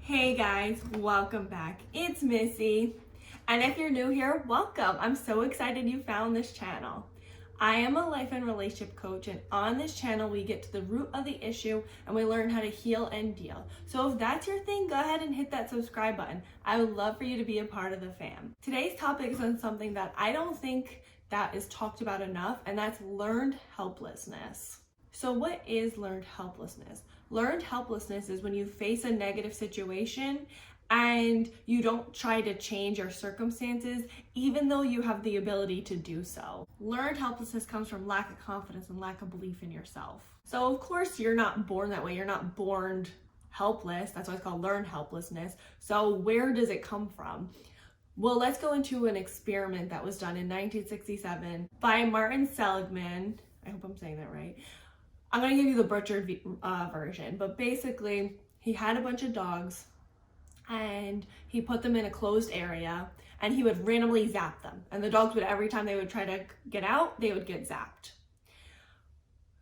Hey guys, welcome back. It's Missy. And if you're new here, welcome. I'm so excited you found this channel. I am a life and relationship coach, and on this channel we get to the root of the issue and we learn how to heal and deal. So if that's your thing, go ahead and hit that subscribe button. I would love for you to be a part of the fam. Today's topic is on something that I don't think that is talked about enough, and that's learned helplessness. So what is learned helplessness? Learned helplessness is when you face a negative situation and you don't try to change your circumstances, even though you have the ability to do so. Learned helplessness comes from lack of confidence and lack of belief in yourself. So of course you're not born that way. You're not born helpless. That's why it's called learned helplessness. So where does it come from? Well, let's go into an experiment that was done in 1967 by Martin Seligman. I hope I'm saying that right. I'm going to give you the butchered version, but basically he had a bunch of dogs and he put them in a closed area and he would randomly zap them. And the dogs would, every time they would try to get out, they would get zapped.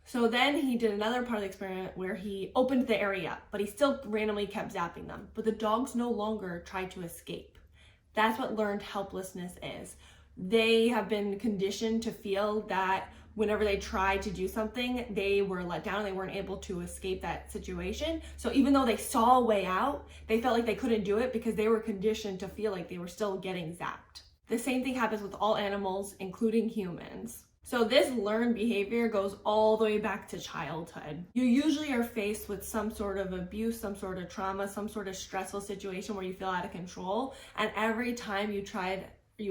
So then he did another part of the experiment where he opened the area up, but he still randomly kept zapping them. But the dogs no longer tried to escape. That's what learned helplessness is. They have been conditioned to feel that whenever they tried to do something, they were let down. They weren't able to escape that situation. So even though they saw a way out, they felt like they couldn't do it because they were conditioned to feel like they were still getting zapped. The same thing happens with all animals, including humans. So this learned behavior goes all the way back to childhood. You usually are faced with some sort of abuse, some sort of trauma, some sort of stressful situation where you feel out of control. And every time you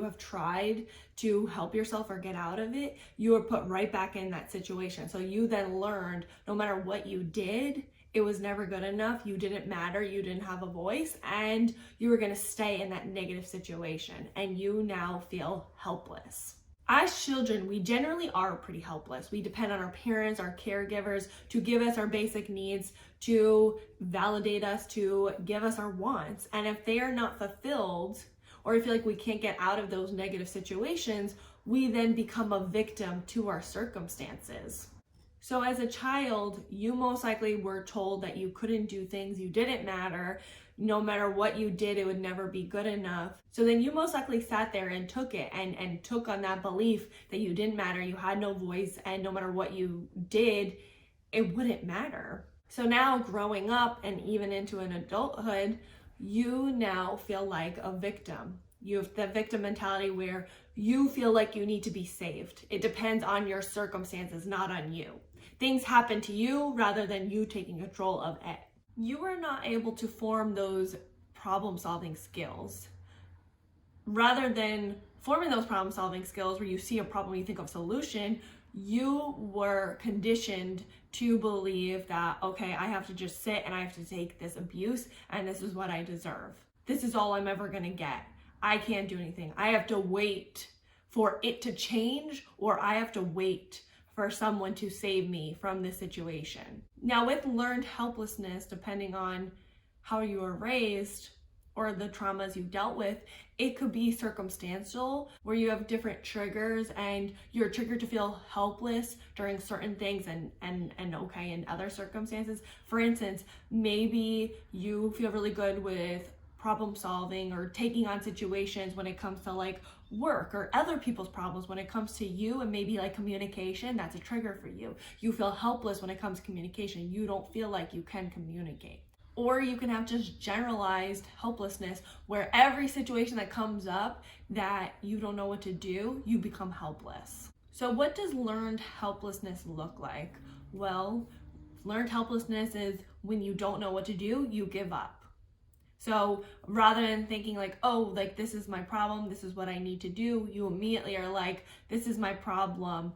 have tried to help yourself or get out of it, you were put right back in that situation. So you then learned no matter what you did, it was never good enough, you didn't matter, you didn't have a voice, and you were gonna stay in that negative situation, and you now feel helpless. As children, we generally are pretty helpless. We depend on our parents, our caregivers to give us our basic needs, to validate us, to give us our wants. And if they are not fulfilled, or feel like we can't get out of those negative situations, we then become a victim to our circumstances. So as a child, you most likely were told that you couldn't do things, you didn't matter, no matter what you did, it would never be good enough. So then you most likely sat there and took it and took on that belief that you didn't matter, you had no voice, and no matter what you did, it wouldn't matter. So now growing up and even into an adulthood, you now feel like a victim. You have the victim mentality where you feel like you need to be saved. It depends on your circumstances, not on you. Things happen to you rather than you taking control of it. You are not able to form those problem-solving skills. Rather than forming those problem-solving skills where you see a problem, you think of a solution, you were conditioned to believe that, okay, I have to just sit and I have to take this abuse and this is what I deserve. This is all I'm ever gonna get. I can't do anything. I have to wait for it to change, or I have to wait for someone to save me from this situation. Now with learned helplessness, depending on how you were raised or the traumas you dealt with, it could be circumstantial where you have different triggers and you're triggered to feel helpless during certain things and okay in other circumstances. For instance, maybe you feel really good with problem solving or taking on situations when it comes to like work or other people's problems. When it comes to you and maybe like communication, that's a trigger for you. You feel helpless when it comes to communication. You don't feel like you can communicate. Or you can have just generalized helplessness where every situation that comes up that you don't know what to do, you become helpless. So what does learned helplessness look like? Well, learned helplessness is when you don't know what to do, you give up. So rather than thinking like, oh, like this is my problem, this is what I need to do, you immediately are like, this is my problem,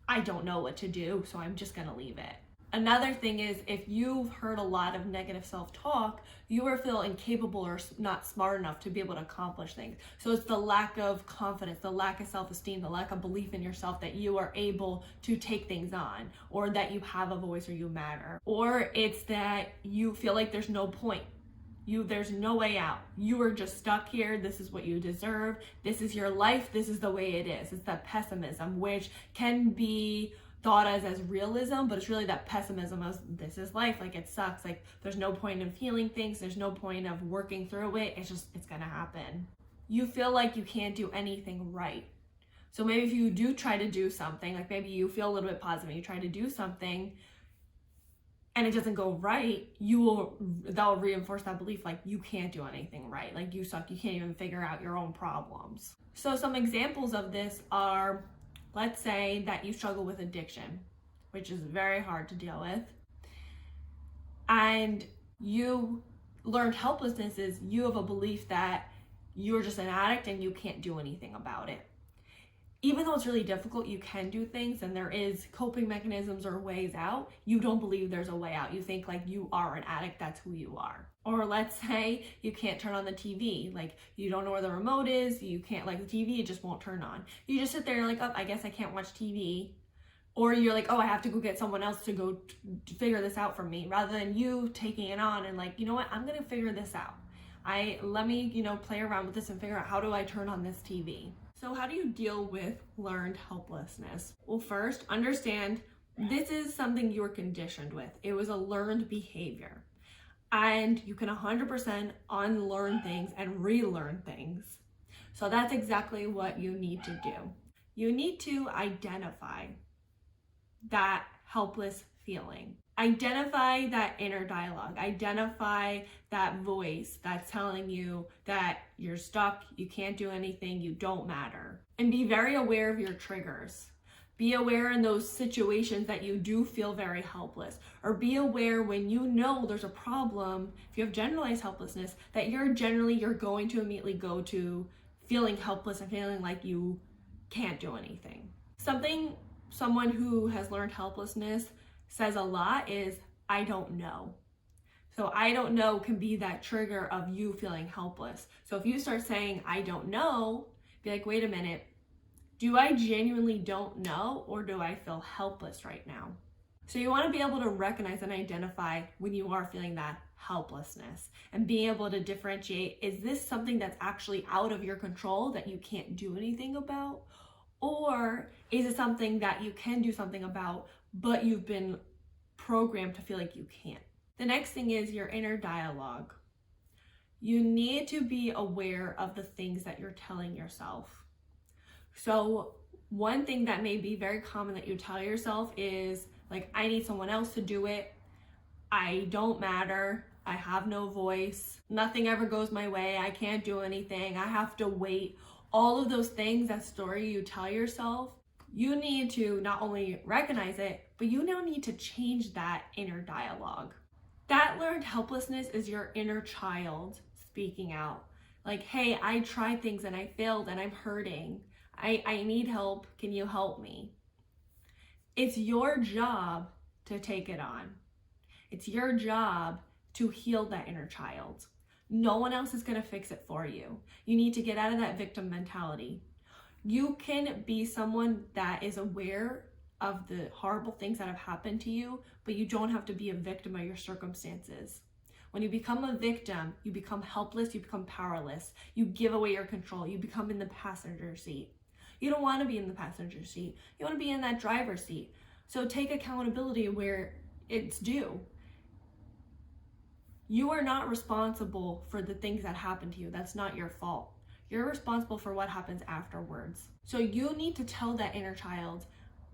I don't know what to do, so I'm just gonna leave it. Another thing is, if you've heard a lot of negative self-talk, you will feel incapable or not smart enough to be able to accomplish things. So it's the lack of confidence, the lack of self-esteem, the lack of belief in yourself that you are able to take things on, or that you have a voice or you matter. Or it's that you feel like there's no point. There's no way out. You are just stuck here. This is what you deserve. This is your life. This is the way it is. It's that pessimism, which can be thought as realism, but it's really that pessimism of this is life, like it sucks, like there's no point in feeling things, there's no point of working through it, it's gonna happen. You feel like you can't do anything right. So maybe if you do try to do something, like maybe you feel a little bit positive, you try to do something and it doesn't go right, that'll reinforce that belief, like you can't do anything right, like you suck, you can't even figure out your own problems. So some examples of this are, let's say that you struggle with addiction, which is very hard to deal with, and you learned helplessness is you have a belief that you're just an addict and you can't do anything about it. Even though it's really difficult, you can do things and there is coping mechanisms or ways out, you don't believe there's a way out. You think like you are an addict, that's who you are. Or let's say you can't turn on the TV, like you don't know where the remote is, you can't, like the TV, it just won't turn on. You just sit there, you're like, oh, I guess I can't watch TV. Or you're like, oh, I have to go get someone else to go figure this out for me, rather than you taking it on and like, you know what, I'm gonna figure this out. Let me play around with this and figure out how do I turn on this TV. So how do you deal with learned helplessness? Well, first, understand this is something you were conditioned with. It was a learned behavior. And you can 100% unlearn things and relearn things. So that's exactly what you need to do. You need to identify that helpless feeling. Identify that inner dialogue. Identify that voice that's telling you that you're stuck, you can't do anything, you don't matter. And be very aware of your triggers. Be aware in those situations that you do feel very helpless, or be aware when you know there's a problem, if you have generalized helplessness, that you're going to immediately go to feeling helpless and feeling like you can't do anything. Someone who has learned helplessness says a lot is, I don't know. So I don't know can be that trigger of you feeling helpless. So if you start saying, I don't know, be like, wait a minute, do I genuinely don't know, or do I feel helpless right now? So you want to be able to recognize and identify when you are feeling that helplessness and being able to differentiate, is this something that's actually out of your control that you can't do anything about? Or is it something that you can do something about, but you've been programmed to feel like you can't? The next thing is your inner dialogue. You need to be aware of the things that you're telling yourself. So one thing that may be very common that you tell yourself is like, I need someone else to do it. I don't matter. I have no voice. Nothing ever goes my way. I can't do anything. I have to wait. All of those things, that story you tell yourself, you need to not only recognize it, but you now need to change that inner dialogue. That learned helplessness is your inner child speaking out. Like, hey, I tried things and I failed and I'm hurting. I need help. Can you help me? It's your job to take it on. It's your job to heal that inner child. No one else is going to fix it for you. You need to get out of that victim mentality. You can be someone that is aware of the horrible things that have happened to you, but you don't have to be a victim of your circumstances. When you become a victim, you become helpless, you become powerless, you give away your control, you become in the passenger seat. You don't want to be in the passenger seat. You want to be in that driver's seat. So take accountability where it's due. You are not responsible for the things that happen to you. That's not your fault. You're responsible for what happens afterwards. So you need to tell that inner child,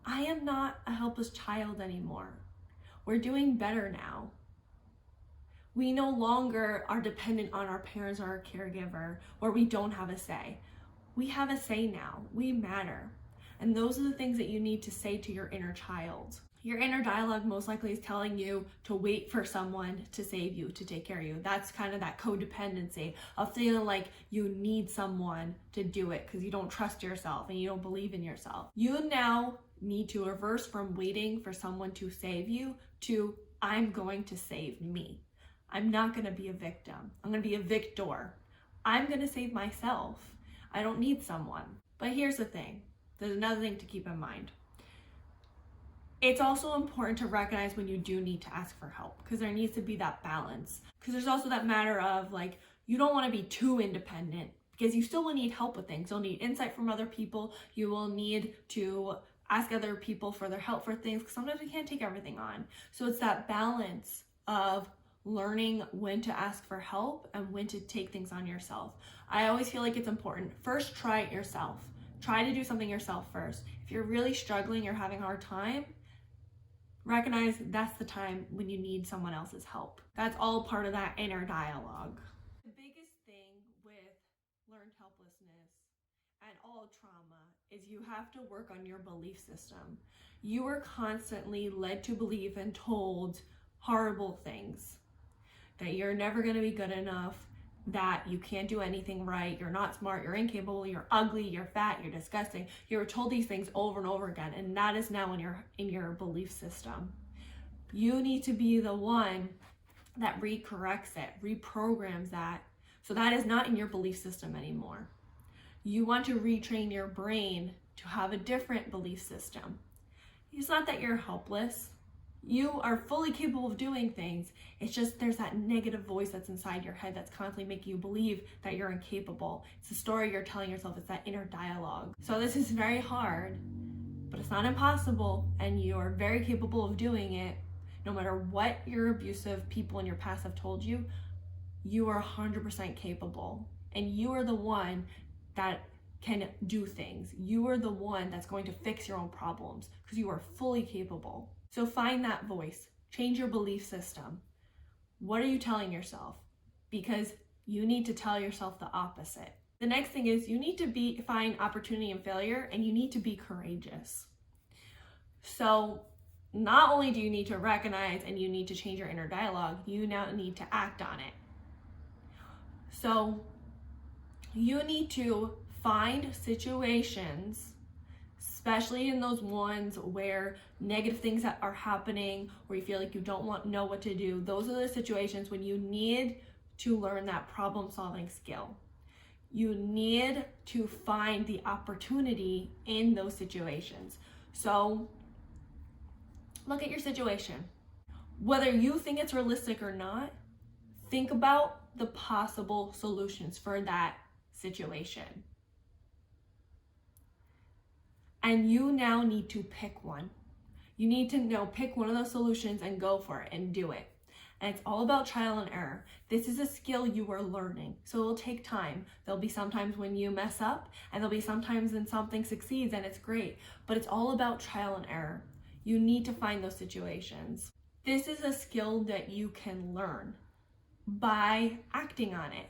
I am not a helpless child anymore. We're doing better now. We no longer are dependent on our parents or our caregiver, or we don't have a say. We have a say now. We matter. And those are the things that you need to say to your inner child. Your inner dialogue most likely is telling you to wait for someone to save you, to take care of you. That's kind of that codependency of feeling like you need someone to do it because you don't trust yourself and you don't believe in yourself. You now need to reverse from waiting for someone to save you to, I'm going to save me. I'm not going to be a victim. I'm going to be a victor. I'm going to save myself. I don't need someone. But here's the thing. There's another thing to keep in mind. It's also important to recognize when you do need to ask for help, because there needs to be that balance. Because there's also that matter of like, you don't want to be too independent, because you still will need help with things. You'll need insight from other people. You will need to ask other people for their help for things, because sometimes we can't take everything on. So it's that balance of learning when to ask for help and when to take things on yourself. I always feel like it's important. First, try it yourself. Try to do something yourself first. If you're really struggling, you're having a hard time, recognize that's the time when you need someone else's help. That's all part of that inner dialogue. The biggest thing with learned helplessness and all trauma is you have to work on your belief system. You are constantly led to believe and told horrible things. That you're never going to be good enough, that you can't do anything right, you're not smart, you're incapable, you're ugly, you're fat, you're disgusting. You're told these things over and over again, and that is now in your belief system. You need to be the one that recorrects it, reprograms that, so that is not in your belief system anymore. You want to retrain your brain to have a different belief system. It's not that you're helpless. You are fully capable of doing things. It's just there's that negative voice that's inside your head that's constantly making you believe that you're incapable. It's the story you're telling yourself. It's that inner dialogue. So this is very hard, but it's not impossible, and you're very capable of doing it. No matter what your abusive people in your past have told you, you are 100% capable, and you are the one that can do things. You are the one that's going to fix your own problems because you are fully capable. So find that voice, change your belief system. What are you telling yourself? Because you need to tell yourself the opposite. The next thing is you need to find opportunity in failure, and you need to be courageous. So not only do you need to recognize and you need to change your inner dialogue, you now need to act on it. So you need to find situations, especially in those ones where negative things are happening, where you feel like you don't know what to do. Those are the situations when you need to learn that problem-solving skill. You need to find the opportunity in those situations. So look at your situation. Whether you think it's realistic or not, think about the possible solutions for that situation. And you now need to pick one. You need to pick one of those solutions and go for it and do it. And it's all about trial and error. This is a skill you are learning, so it'll take time. There'll be sometimes when you mess up, and there'll be sometimes when something succeeds and it's great, but it's all about trial and error. You need to find those situations. This is a skill that you can learn by acting on it.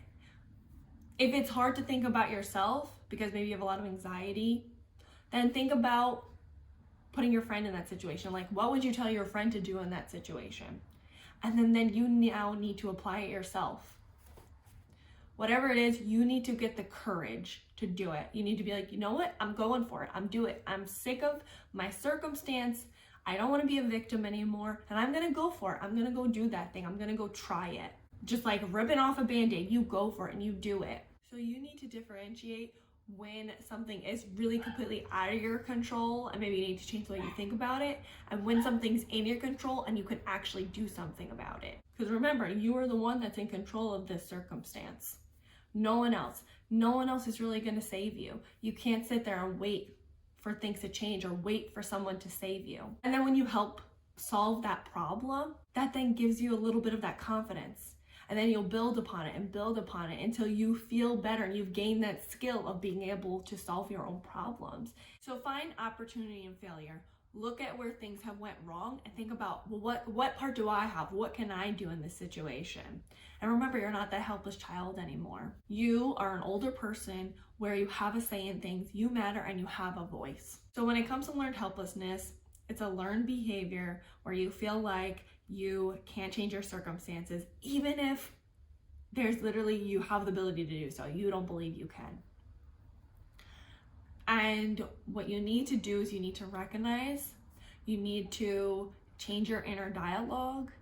If it's hard to think about yourself because maybe you have a lot of anxiety, then think about putting your friend in that situation. Like, what would you tell your friend to do in that situation? And then you now need to apply it yourself. Whatever it is, you need to get the courage to do it. You need to be like, you know what? I'm going for it. I'm doing it. I'm sick of my circumstance. I don't want to be a victim anymore. And I'm going to go for it. I'm going to go do that thing. I'm going to go try it. Just like ripping off a Band-Aid, you go for it and you do it. So you need to differentiate when something is really completely out of your control and maybe you need to change the way you think about it, and when something's in your control and you can actually do something about it. Because remember, you are the one that's in control of this circumstance. No one else. No one else is really going to save you. You can't sit there and wait for things to change or wait for someone to save you. And then when you help solve that problem, that then gives you a little bit of that confidence. And then you'll build upon it until you feel better and you've gained that skill of being able to solve your own problems. So find opportunity in failure. Look at where things have went wrong and think about, well, what part do I have? What can I do in this situation? And remember, you're not that helpless child anymore. You are an older person where you have a say in things, you matter, and you have a voice. So when it comes to learned helplessness, it's a learned behavior where you feel like you can't change your circumstances, even if there's literally, you have the ability to do so. You don't believe you can. And what you need to do is you need to recognize, you need to change your inner dialogue,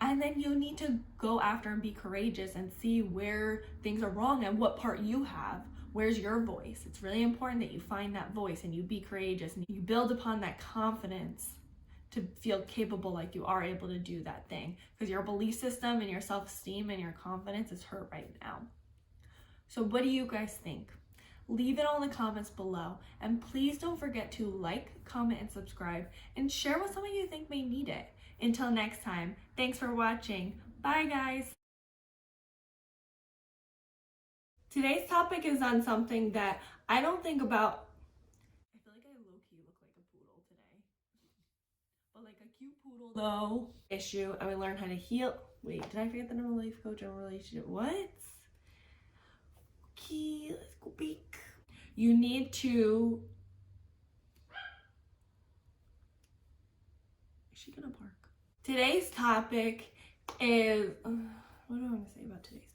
and then you need to go after and be courageous and see where things are wrong and what part you have. Where's your voice? It's really important that you find that voice and you be courageous and you build upon that confidence to feel capable, like you are able to do that thing, because your belief system and your self-esteem and your confidence is hurt right now. So what do you guys think? Leave it all in the comments below. And please don't forget to like, comment, and subscribe, and share with someone you think may need it. Until next time, thanks for watching. Bye, guys. Today's topic is on something that I don't think about. I feel like I low-key look like a poodle today. But like a cute poodle though. Issue, and we learn how to heal. Wait, did I forget that I'm a life coach and a relationship? What? Okay, let's go back. You need to. Is she gonna bark? Today's topic is. What do I want to say about today's